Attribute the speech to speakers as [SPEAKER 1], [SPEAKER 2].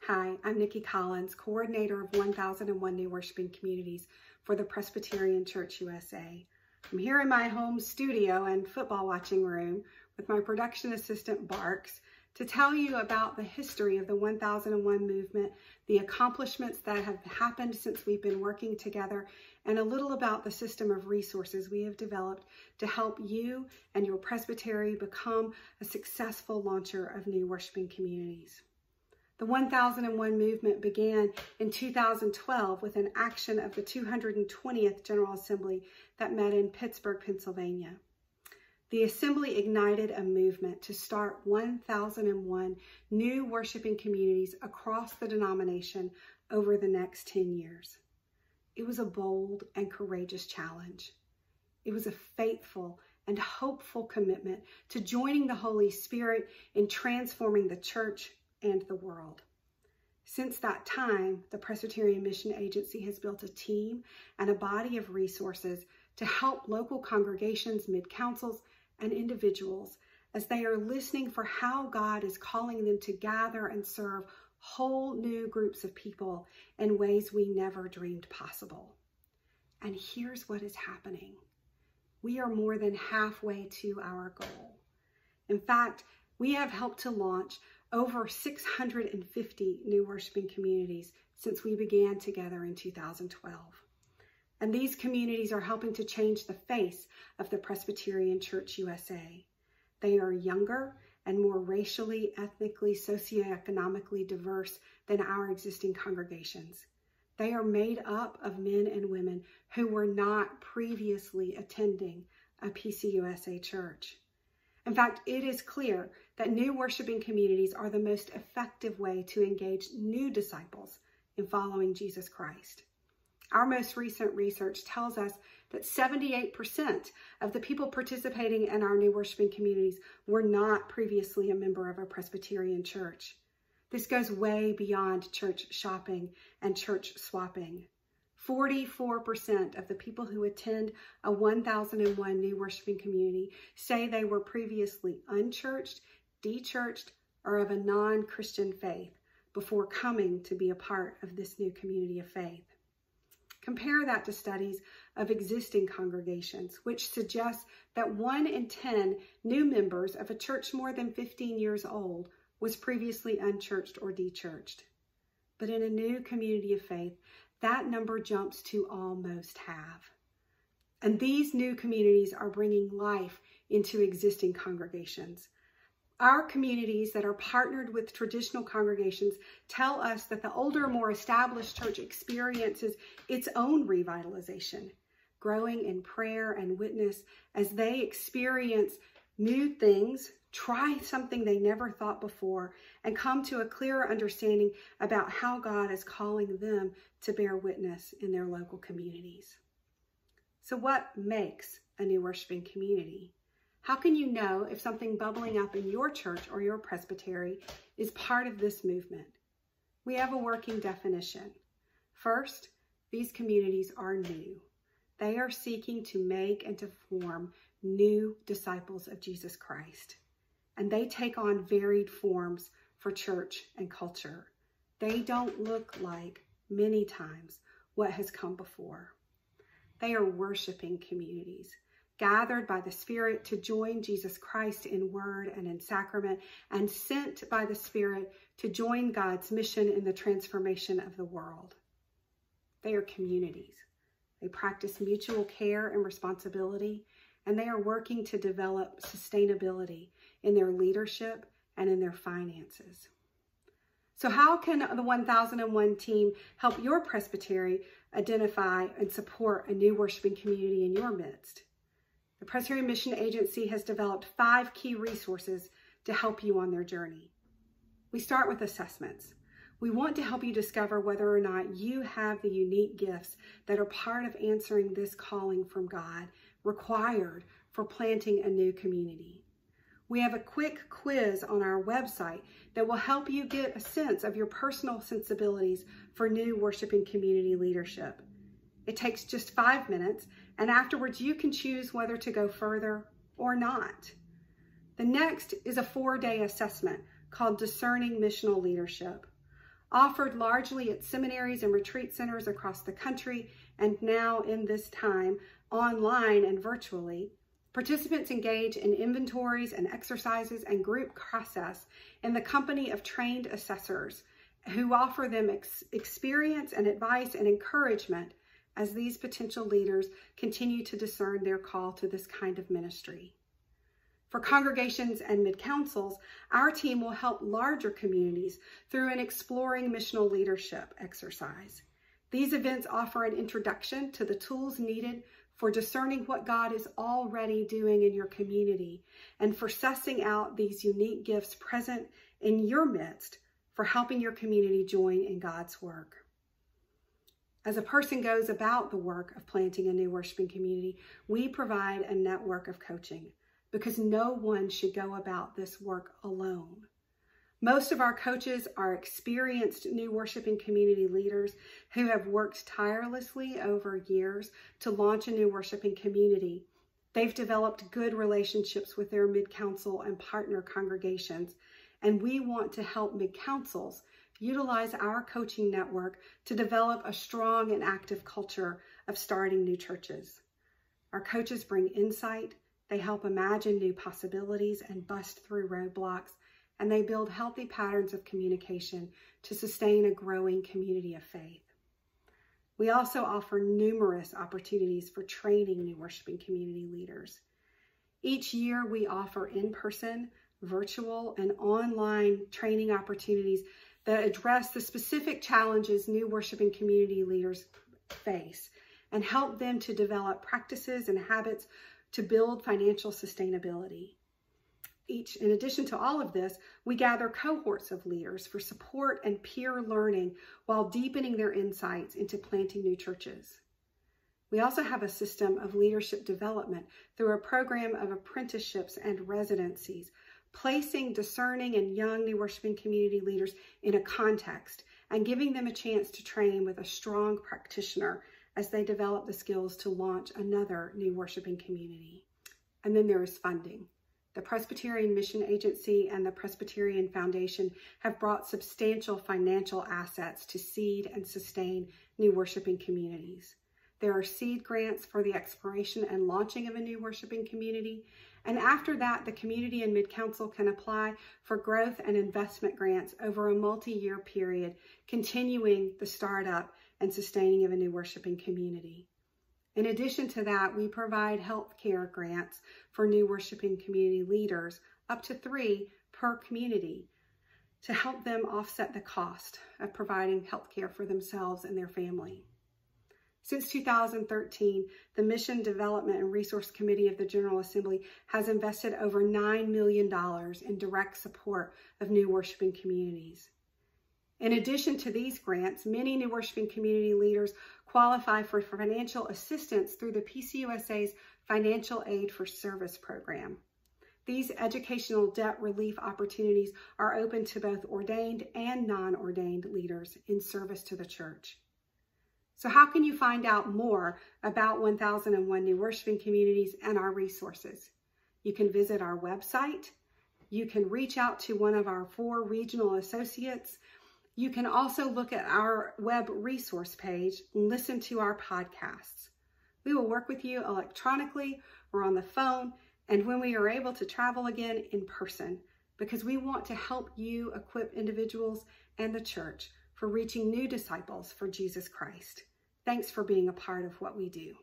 [SPEAKER 1] Hi, I'm Nikki Collins, coordinator of 1001 New Worshiping Communities for the Presbyterian Church USA. I'm here in my home studio and football watching room with my production assistant Barks to tell you about the history of the 1001 movement, the accomplishments that have happened since we've been working together, and a little about the system of resources we have developed to help you and your presbytery become a successful launcher of new worshiping communities. The 1001 movement began in 2012 with an action of the 220th General Assembly that met in Pittsburgh, Pennsylvania. The assembly ignited a movement to start 1001 new worshiping communities across the denomination over the next 10 years. It was a bold and courageous challenge. It was a faithful and hopeful commitment to joining the Holy Spirit in transforming the church and the world. Since that time, the Presbyterian Mission Agency has built a team and a body of resources to help local congregations, mid-councils, and individuals as they are listening for how God is calling them to gather and serve whole new groups of people in ways we never dreamed possible. And here's what is happening. We are more than halfway to our goal. In fact, we have helped to launch over 650 new worshiping communities since we began together in 2012. And these communities are helping to change the face of the Presbyterian Church USA. They are younger and more racially, ethnically, socioeconomically diverse than our existing congregations. They are made up of men and women who were not previously attending a PCUSA church. In fact, it is clear that new worshiping communities are the most effective way to engage new disciples in following Jesus Christ. Our most recent research tells us that 78% of the people participating in our new worshiping communities were not previously a member of a Presbyterian church. This goes way beyond church shopping and church swapping. 44% of the people who attend a 1001 new worshiping community say they were previously unchurched, dechurched, or of a non-Christian faith before coming to be a part of this new community of faith. Compare that to studies of existing congregations, which suggest that 1 in 10 new members of a church more than 15 years old was previously unchurched or dechurched. But in a new community of faith, that number jumps to almost half. And these new communities are bringing life into existing congregations. Our communities that are partnered with traditional congregations tell us that the older, more established church experiences its own revitalization, growing in prayer and witness as they experience new things, try something they never thought before, and come to a clearer understanding about how God is calling them to bear witness in their local communities. So what makes a new worshiping community? How can you know if something bubbling up in your church or your presbytery is part of this movement? We have a working definition. First, these communities are new. They are seeking to make and to form new disciples of Jesus Christ. And they take on varied forms for church and culture. They don't look like, many times, what has come before. They are worshiping communities, gathered by the Spirit to join Jesus Christ in word and in sacrament, and sent by the Spirit to join God's mission in the transformation of the world. They are communities. They practice mutual care and responsibility, and they are working to develop sustainability in their leadership and in their finances. So how can the 1001 team help your presbytery identify and support a new worshiping community in your midst? The Presbyterian Mission Agency has developed 5 key resources to help you on their journey. We start with assessments. We want to help you discover whether or not you have the unique gifts that are part of answering this calling from God required for planting a new community. We have a quick quiz on our website that will help you get a sense of your personal sensibilities for new worshiping community leadership. It takes just 5 minutes, and afterwards you can choose whether to go further or not. The next is a 4-day assessment called Discerning Missional Leadership. Offered largely at seminaries and retreat centers across the country, and now in this time, online and virtually, participants engage in inventories and exercises and group process in the company of trained assessors who offer them experience and advice and encouragement as these potential leaders continue to discern their call to this kind of ministry. For congregations and mid-councils, our team will help larger communities through an Exploring Missional Leadership exercise. These events offer an introduction to the tools needed for discerning what God is already doing in your community and for sussing out these unique gifts present in your midst for helping your community join in God's work. As a person goes about the work of planting a new worshiping community, we provide a network of coaching because no one should go about this work alone. Most of our coaches are experienced new worshiping community leaders who have worked tirelessly over years to launch a new worshiping community. They've developed good relationships with their mid-council and partner congregations, and we want to help mid-councils utilize our coaching network to develop a strong and active culture of starting new churches. Our coaches bring insight, they help imagine new possibilities and bust through roadblocks, and they build healthy patterns of communication to sustain a growing community of faith. We also offer numerous opportunities for training new worshiping community leaders. Each year we offer in-person, virtual, and online training opportunities that address the specific challenges new worshiping community leaders face and help them to develop practices and habits to build financial sustainability. In addition to all of this, we gather cohorts of leaders for support and peer learning while deepening their insights into planting new churches. We also have a system of leadership development through a program of apprenticeships and residencies, placing discerning and young new worshiping community leaders in a context and giving them a chance to train with a strong practitioner as they develop the skills to launch another new worshiping community. And then there is funding. The Presbyterian Mission Agency and the Presbyterian Foundation have brought substantial financial assets to seed and sustain new worshiping communities. There are seed grants for the exploration and launching of a new worshiping community. And after that, the community and mid-council can apply for growth and investment grants over a multi-year period, continuing the startup and sustaining of a new worshiping community. In addition to that, we provide healthcare grants for new worshiping community leaders, up to 3 per community, to help them offset the cost of providing healthcare for themselves and their family. Since 2013, the Mission Development and Resource Committee of the General Assembly has invested over $9 million in direct support of new worshiping communities. In addition to these grants, many new worshiping community leaders qualify for financial assistance through the PCUSA's Financial Aid for Service program. These educational debt relief opportunities are open to both ordained and non-ordained leaders in service to the church. So how can you find out more about 1001 New Worshiping Communities and our resources? You can visit our website. You can reach out to one of our 4 regional associates. You can also look at our web resource page and listen to our podcasts. We will work with you electronically or on the phone, and when we are able to travel again, in person, because we want to help you equip individuals and the church for reaching new disciples for Jesus Christ. Thanks for being a part of what we do.